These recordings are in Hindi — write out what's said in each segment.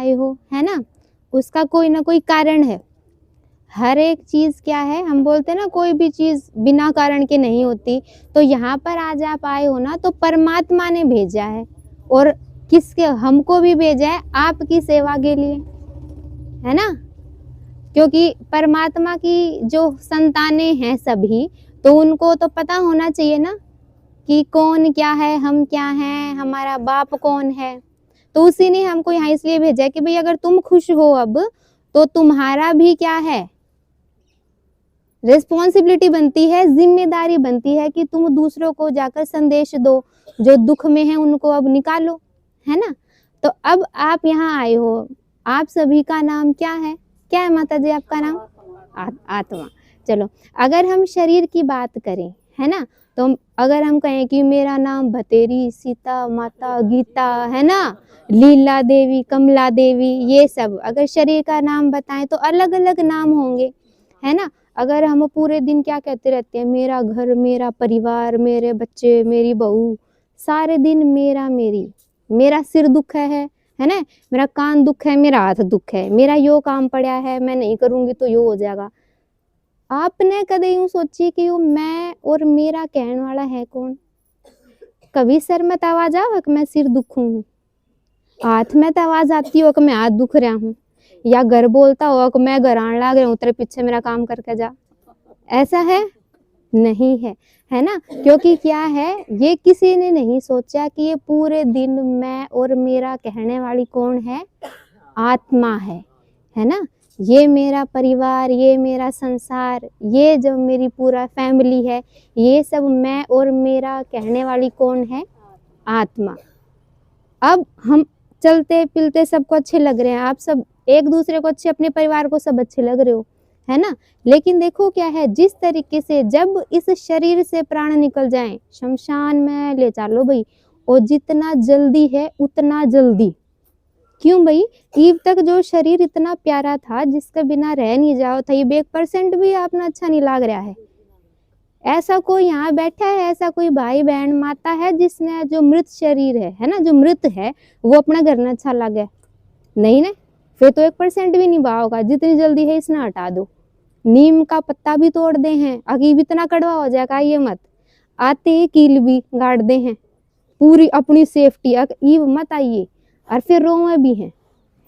आए हो, है ना, उसका कोई ना कोई कारण है। हर एक चीज़ क्या है, हम बोलते हैं ना कोई भी चीज़ बिना कारण के नहीं होती। तो यहाँ पर आज आप आए हो ना तो परमात्मा ने भेजा है, और किसके, हमको भी भेजा है आपकी सेवा के लिए, है ना। क्योंकि परमात्मा की जो संतानें हैं सभी, तो उनको तो पता होना चाहिए ना कि कौन क्या है, हम क्या हैं, हमारा बाप कौन है। तो उसी ने हमको यहाँ इसलिए भेजा है कि भाई अगर तुम खुश हो अब, तो तुम्हारा भी क्या है, रिस्पॉन्सिबिलिटी बनती है, जिम्मेदारी बनती है कि तुम दूसरों को जाकर संदेश दो, जो दुख में है उनको अब निकालो, है ना। तो अब आप यहाँ आए हो, आप सभी का नाम क्या है माता जी आपका नाम? आत्मा। चलो, अगर हम शरीर की बात करें, है ना, तो अगर हम कहें कि मेरा नाम भतेरी, सीता माता, गीता, है ना, लीला देवी, कमला देवी, ये सब अगर शरीर का नाम बताएं तो अलग अलग नाम होंगे, है ना। अगर हम पूरे दिन क्या कहते रहते हैं, मेरा घर, मेरा परिवार, मेरे बच्चे, मेरी बहू, सारे दिन मेरा मेरी, मेरा सिर दुख है ना, मेरा कान दुख है, मेरा हाथ दुख है, मेरा यो काम पड़ा है, मैं नहीं करूंगी तो यो हो जाएगा। आपने कदे यूं सोची कि वो मैं और मेरा कहने वाला है कौन? कभी सर में आवाज आओ कि मैं सिर दुखू हूँ, हाथ में तो आवाज आती हो कि मैं हाथ दुख रहा हूँ, या घर बोलता हो कि मैं घर आने लग रहा हूँ, तेरे पीछे मेरा काम करके जा, ऐसा है? नहीं है, है ना। क्योंकि क्या है, ये किसी ने नहीं सोचा कि ये पूरे दिन मैं और मेरा कहने वाली कौन है? आत्मा है ना। ये मेरा परिवार, ये मेरा संसार, ये जो मेरी पूरा फैमिली है, ये सब मैं और मेरा कहने वाली कौन है? आत्मा। अब हम चलते फिरते सबको अच्छे लग रहे हैं, आप सब एक दूसरे को अच्छे, अपने परिवार को सब अच्छे लग रहे हो, है ना। लेकिन देखो क्या है, जिस तरीके से जब इस शरीर से प्राण निकल जाए, शमशान में ले चलो भाई, और जितना जल्दी है उतना जल्दी। क्यों भाई? ईब तक जो शरीर इतना प्यारा था, जिसके बिना रह नहीं जाओ था, ये 1% भी आपने अच्छा नहीं लग रहा है। ऐसा कोई यहाँ बैठा है, ऐसा कोई भाई बहन माता है जिसने जो मृत शरीर है ना, जो मृत है, वो अपना घर न अच्छा लगे? नहीं ना, फिर तो 1% भी नहीं बहा होगा। जितनी जल्दी है इसने हटा दो, नीम का पत्ता भी तोड़ दे हैं, अगीब इतना कड़वा हो जाएगा, ये मत आते ही कील भी गाड़ दे हैं, पूरी अपनी सेफ्टी, ईब मत आइए। और फिर रोवे भी है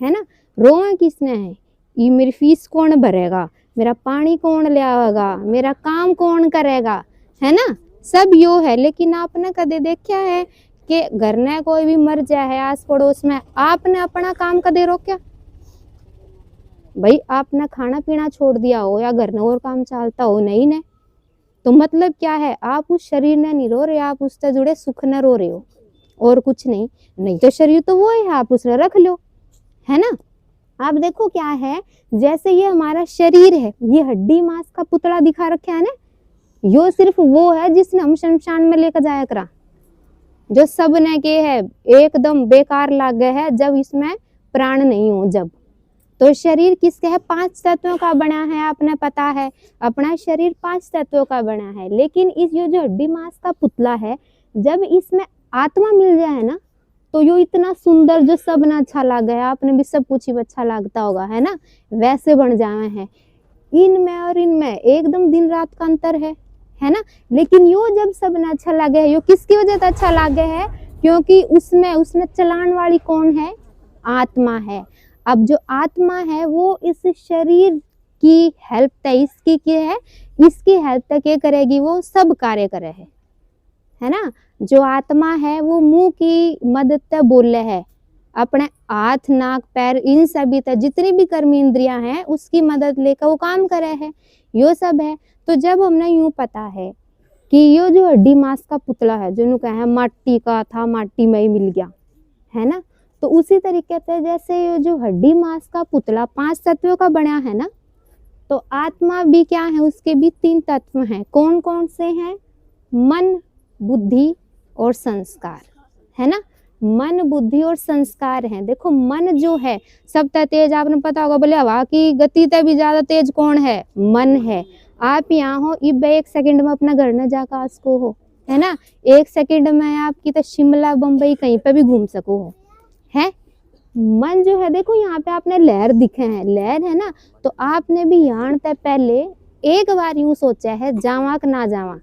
ना, रोवे किसने है? ये मेरी फीस कौन भरेगा, मेरा पानी कौन ले आएगा, मेरा काम कौन करेगा, है ना, सब यो है। लेकिन आपने कदे देखा है कि घर में कोई भी मर जाए आस पड़ोस में, आपने अपना काम कदे रोक्या? भाई आपने खाना पीना छोड़ दिया हो या घर में और काम चलता हो? नहीं ने। तो मतलब क्या है, आप उस शरीर ने नहीं रो रहे, आप उससे जुड़े सुख न रो रहे हो, और कुछ नहीं। नहीं तो शरीर तो वो है, आप उसे रख लो, है ना। आप देखो क्या है, जैसे ये हमारा शरीर है, ये हड्डी मांस का पुतला दिखा रखा है ना, यो सिर्फ वो है जिसने हम शमशान में लेकर जाया करा, जो सब ने के है एकदम बेकार लागे है जब इसमें प्राण नहीं हो। जब तो शरीर किसके है? 5 तत्वों का बना है, आपने पता है, अपना शरीर 5 तत्वों का बना है। लेकिन इस यो जो हड्डी मांस का पुतला है, जब इसमें आत्मा मिल जाए ना, तो यो इतना सुंदर, जो सब ना अच्छा लग है, आपने भी सब कुछ ही अच्छा लगता होगा, है ना, वैसे बन जावे हैं। इनमें और इनमें एकदम दिन रात का अंतर है ना। लेकिन यो जब सब ना अच्छा लगे है, यो किसकी वजह से अच्छा लगे है? क्योंकि उसने चलाने वाली कौन है? आत्मा है। अब जो आत्मा है वो इस शरीर की हेल्प तक, इसकी क्या है, इसकी हेल्प तक ये करेगी, वो सब कार्य करे है ना। जो आत्मा है वो मुंह की मदद से बोले है, अपने हाथ नाक पैर इन सभी तक जितनी भी कर्म इंद्रियां हैं उसकी मदद लेकर वो काम करे है, यो सब है। तो जब हमने यूं पता है कि यो जो हड्डी मांस का पुतला है, जो कहे माटी का था, माटी में ही मिल गया, है ना। तो उसी तरीके से जैसे ये जो हड्डी मांस का पुतला 5 तत्वों का बना है ना, तो आत्मा भी क्या है, उसके भी 3 तत्व हैं। कौन कौन से हैं? मन, बुद्धि और संस्कार, है ना। मन, बुद्धि और संस्कार हैं। देखो मन जो है सबसे तेज, आपने पता होगा, बोले हवा की गति से भी ज्यादा तेज कौन है? मन है। आप यहाँ हो, इब 1 सेकंड में अपना घर न जाकर आ सको हो, है ना। 1 सेकंड में आपकी तो शिमला बम्बई कहीं पे भी घूम सको हो, है मन जो है देखो यहाँ पे आपने लहर दिखे हैं, लहर है ना, तो आपने भी यहाँ तक पहले एक बार यूं सोचा है जावा कि ना जावा,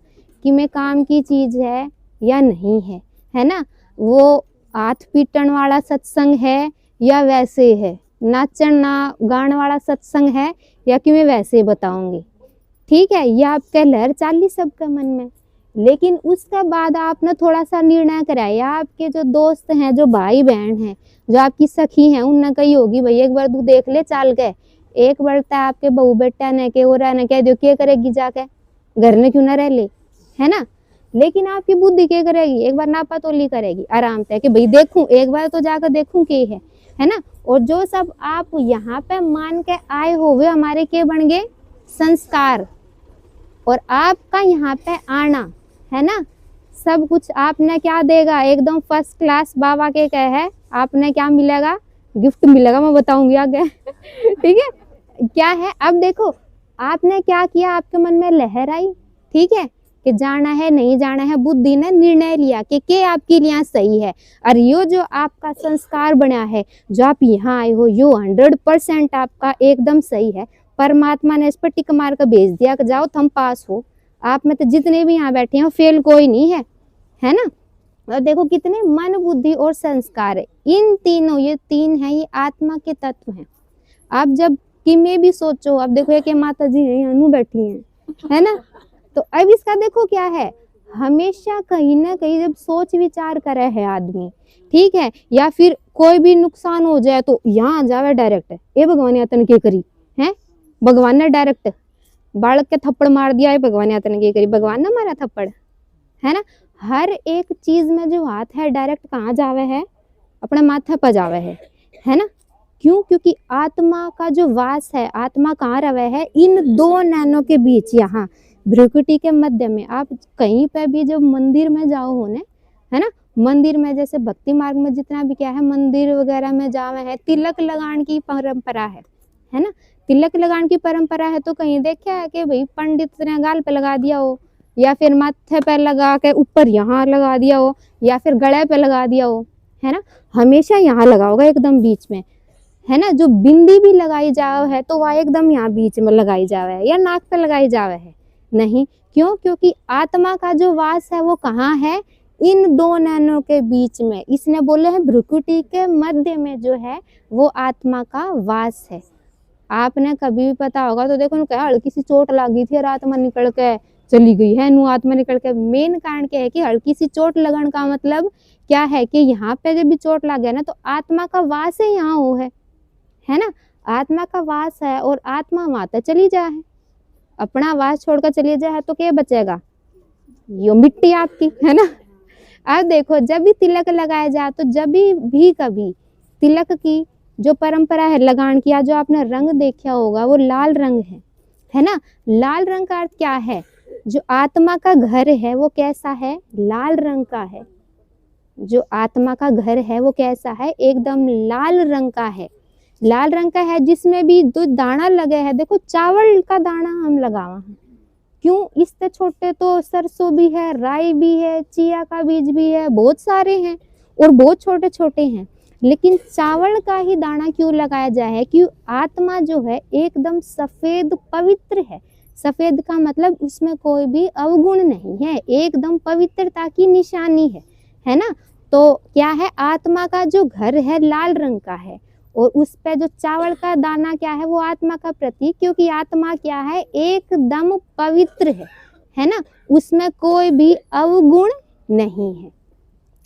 कि मैं काम की चीज है या नहीं है ना। वो हाथ पीटन वाला सत्संग है या वैसे है, नाचन ना गान वाला सत्संग है या कि मैं वैसे बताऊंगी। ठीक है, ये आपका लहर चाली सबके मन में। लेकिन उसके बाद आपने थोड़ा सा निर्णय कराया, आपके जो दोस्त हैं, जो भाई बहन हैं, जो आपकी सखी हैं, उनने कही होगी भाई एक बार तू देख ले चाल के, एक बार तो आपके बहू बेटा ने के और ने कह दो क्या करेगी जाके, घर में क्यों ना रह ले, है ना। लेकिन आपकी बुद्धि क्या करेगी, एक बार नापा तोली करेगी आराम से कि भाई देखूं, एक बार तो जाकर देखूं क्या है ना। और जो सब आप यहाँ पे मान के आए हो वे हमारे क्या बन गए, संस्कार। और आपका यहाँ पे आना है ना, सब कुछ आपने क्या देगा, एकदम फर्स्ट क्लास बाबा के कहे है, आपने क्या मिलेगा, गिफ्ट मिलेगा, मैं बताऊंगी आगे ठीक है क्या है। अब देखो आपने क्या किया, आपके मन में लहर आई, ठीक है, कि जाना है नहीं जाना है, बुद्धि ने निर्णय लिया कि आपके लिए सही है। और यो जो आपका संस्कार बना है, जो आप यहाँ आए हो, यो 100% आपका एकदम सही है। परमात्मा ने इस पर टिक मार कर भेज दिया कि जाओ तुम पास हो। आप में तो जितने भी यहाँ बैठे हैं फेल कोई नहीं है ना। और देखो कितने मन बुद्धि और संस्कार है, इन तीनों, ये तीन है, ये आत्मा के तत्व हैं। आप जब कि में भी सोचो, अब देखो कि माता जी यहाँ बैठी हैं, है ना, तो अब इसका देखो क्या है, हमेशा कहीं ना कहीं जब सोच विचार करे है आदमी, ठीक है, या फिर कोई भी नुकसान हो जाए तो यहाँ आ जावे डायरेक्ट, ये भगवान यातन के करी है, भगवान ने डायरेक्ट बालक के थप्पड़ मार दिया है, भगवान यातन के करी, भगवान ने मारा थप्पड़, है ना। हर एक चीज में जो हाथ है डायरेक्ट कहाँ जावे है, अपने माथे पर जावे है ना। क्यों, क्योंकि आत्मा का जो वास है, आत्मा कहाँ रवे है, इन दो नैनों के बीच, यहाँ भ्रुकुटी के मध्य में। आप कहीं पे भी जब मंदिर में जाओ होने, है ना, मंदिर में जैसे भक्ति मार्ग में जितना भी क्या है, मंदिर वगैरह में जावे है, तिलक लगान की परंपरा है ना। तिलक लगान की परंपरा है तो कहीं देखा है कि भाई पंडित ने गाल पे लगा दिया हो, या फिर माथे पे लगा के ऊपर यहाँ लगा दिया हो, या फिर गले पे लगा दिया हो, है ना। हमेशा यहाँ लगा होगा एकदम बीच में, है ना। जो बिंदी भी लगाई जावे है तो वह एकदम यहाँ बीच में लगाई जावे है, या नाक पे लगाई जावे है नहीं। क्यों, क्योंकि आत्मा का जो वास है वो कहाँ है, इन दो नैनों के बीच में। इसने बोले हैं भ्रुकुटी के मध्य में जो है वो आत्मा का वास है। आपने कभी भी पता होगा तो देखो क्या हल्की सी चोट लगी थी और आत्मा निकल के चली गई है, नु आत्मा निकल के। मेन कारण क्या है कि हल्की सी चोट लगन का मतलब क्या है कि यहाँ पे जब भी चोट लग गया ना तो आत्मा का वास है, यहाँ वो है ना, आत्मा का वास है। और आत्मा माता चली जाए, अपना वास छोड़कर चली जाए तो क्या बचेगा, यो मिट्टी आपकी, है ना। अब देखो जब भी तिलक लगाया जाए तो जब भी कभी तिलक की जो परंपरा है लगान की, जो आपने रंग देखा होगा वो लाल रंग है ना। लाल रंग का अर्थ क्या है, जो आत्मा का घर है वो कैसा है, लाल रंग का है। जो आत्मा का घर है वो कैसा है, एकदम लाल रंग का है। लाल रंग का है जिसमें भी दो दाना लगे हैं, देखो चावल का दाना हम लगावा है, क्यों, इससे छोटे तो सरसों भी है, राई भी है, चिया का बीज भी है, बहुत सारे हैं और बहुत छोटे छोटे हैं। लेकिन चावल का ही दाना क्यों लगाया जाए है, क्यों, आत्मा जो है एकदम सफेद पवित्र है। सफेद का मतलब उसमें कोई भी अवगुण नहीं है, एकदम पवित्रता की निशानी है ना। तो क्या है, आत्मा का जो घर है लाल रंग का है, और उस पे जो चावल का दाना क्या है वो आत्मा का प्रतीक, क्योंकि आत्मा क्या है एकदम पवित्र है ना, उसमें कोई भी अवगुण नहीं है।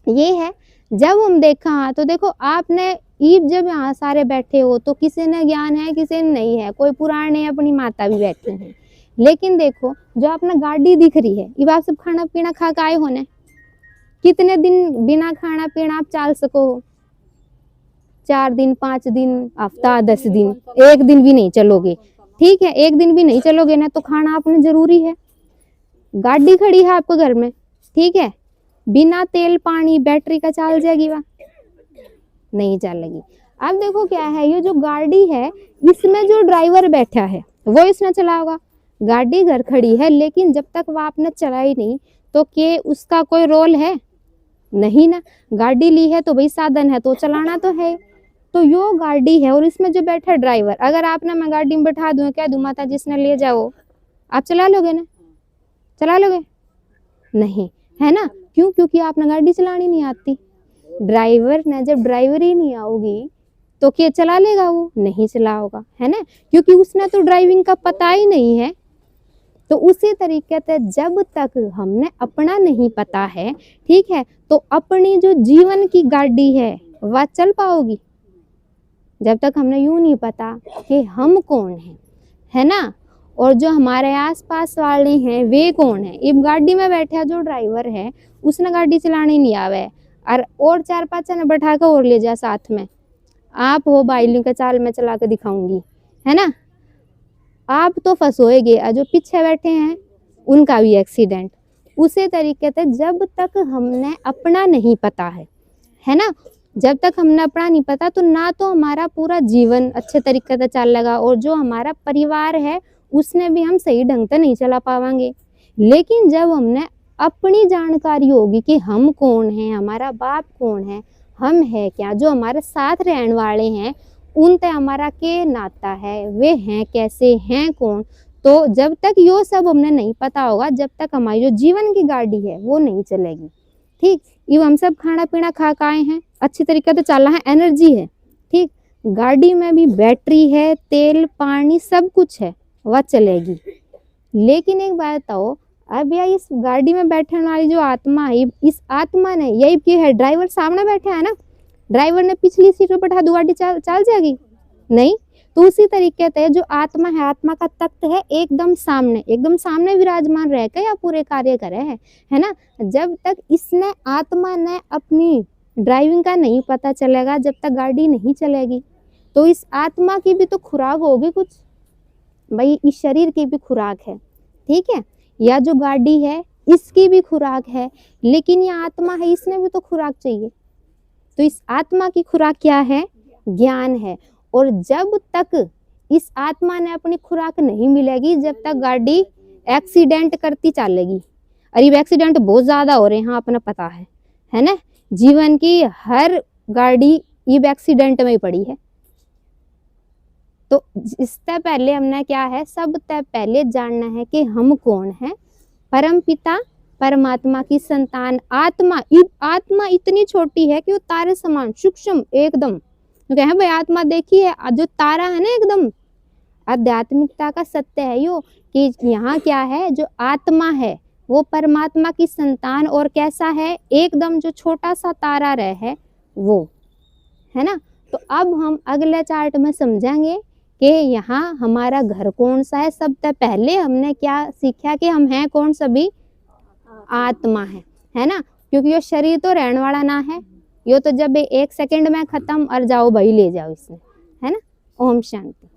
ये है। जब हम देखा तो देखो आपने ईब जब यहाँ सारे बैठे हो तो किसी ने ज्ञान है किसी ने नहीं है, कोई पुराने अपनी माता भी बैठी हैं, लेकिन देखो जो आपने गाड़ी दिख रही है ये आप सब खाना पीना खा के आए होने, कितने दिन बिना खाना पीना आप चाल सको, 4 दिन 5 दिन, हफ्ता 10 दिन, एक दिन भी नहीं चलोगे, ठीक है, एक दिन भी नहीं चलोगे ना तो खाना आपने जरूरी है। गाड़ी खड़ी है आपको घर में, ठीक है, बिना तेल पानी बैटरी का चल जाएगी, वह नहीं चलेगी। अब देखो क्या है, ये जो गाड़ी है इसमें जो ड्राइवर बैठा है वो इसने चला होगा, गाड़ी घर खड़ी है लेकिन जब तक वह आपने चलाई नहीं तो क्या उसका कोई रोल है नहीं ना। गाड़ी ली है तो भाई साधन है तो चलाना तो है तो यो गाड़ी है और इसमें जो बैठा ड्राइवर, अगर आपने मैं गाड़ी में बैठा दूं, कह दूं माता जिसने ले जाओ, आप चला लोगे ना? चला लोगे? नहीं, है ना? क्यों? क्योंकि आपने गाड़ी चलानी नहीं आती। ड्राइवर ने जब ड्राइवरी नहीं आओगी तो क्या चला लेगा? वो नहीं चला होगा, है ना? क्योंकि उसने तो ड्राइविंग का पता ही नहीं है। तो उसी तरीके से जब तक हमने अपना नहीं पता है, ठीक है, तो अपनी जो जीवन की गाड़ी है वह चल पाओगी? जब तक हमने यूं नहीं पता कि हम कौन हैं, है ना, और जो हमारे आसपास वाले हैं वे कौन है। इब गाड़ी में बैठा जो ड्राइवर है उसने गाड़ी चलानी नहीं आवे और 4-5 जने बैठा कर और ले जा साथ में, आप हो बाइलिंग का चाल मैं चला के दिखाऊंगी, है ना, आप तो फंसोएगे और जो पीछे बैठे हैं उनका भी एक्सीडेंट। उसी तरीके से जब तक हमने अपना नहीं पता है ना, जब तक हमने अपना नहीं पता तो ना तो हमारा पूरा जीवन अच्छे तरीके से चलेगा और जो हमारा परिवार है उसने भी हम सही ढंग से नहीं चला पाएंगे। लेकिन जब हमने अपनी जानकारी होगी कि हम कौन हैं, हमारा बाप कौन है, हम है क्या, जो हमारे साथ रहने वाले हैं उनसे हमारा के नाता है, वे हैं कैसे, हैं कौन, तो जब तक यो सब हमने नहीं पता होगा, जब तक हमारी जो जीवन की गाड़ी है वो नहीं चलेगी। ठीक, ये हम सब खाना पीना खा के आए हैं, अच्छी तरीके से चल रहा है, एनर्जी है, ठीक, गाड़ी में भी बैटरी है, तेल पानी सब कुछ है, वह चलेगी। लेकिन एक बात बताओ, अब यार इस गाड़ी में बैठने वाली जो आत्मा है, इस आत्मा ने यही की है, ड्राइवर सामने बैठा है ना, ड्राइवर ने पिछली सीट पर बैठा दो गाड़ी चल जाएगी? नहीं। तो उसी तरीके से जो आत्मा है, आत्मा का तत्व है एकदम सामने विराजमान रह के या पूरे कार्य करे है ना। जब तक इसने आत्मा ने अपनी ड्राइविंग का नहीं पता चलेगा, जब तक गाड़ी नहीं चलेगी। तो इस आत्मा की भी तो खुराक होगी कुछ भाई, इस शरीर की भी खुराक है, ठीक है, या जो गाड़ी है इसकी भी खुराक है, लेकिन ये आत्मा है इसने भी तो खुराक चाहिए। तो इस आत्मा की खुराक क्या है? ज्ञान है। और जब तक इस आत्मा ने अपनी खुराक नहीं मिलेगी, जब तक गाड़ी एक्सीडेंट करती चलेगी। और ये एक्सीडेंट बहुत ज्यादा हो रहे हैं, हाँ अपना पता है ना, जीवन की हर गाड़ी ये एक्सीडेंट में ही पड़ी है। तो इससे पहले हमने क्या है, सबसे पहले जानना है कि हम कौन है। परम पिता परमात्मा की संतान आत्मा इतनी छोटी है कि वो तारे समान सूक्ष्म एकदम, तो कहे भाई आत्मा देखी है, जो तारा है ना एकदम, आध्यात्मिकता का सत्य है यो कि यहाँ क्या है, जो आत्मा है वो परमात्मा की संतान और कैसा है, एकदम जो छोटा सा तारा रह है वो, है ना। तो अब हम अगले चार्ट में समझेंगे कि यहाँ हमारा घर कौन सा है। सबसे पहले हमने क्या सीखा कि हम हैं कौन, सभी आत्मा है ना, क्योंकि ये शरीर तो रहने वाला ना है, यो तो जब 1 सेकंड में खत्म और जाओ भाई ले जाओ इसमें, है ना। ओम शांति।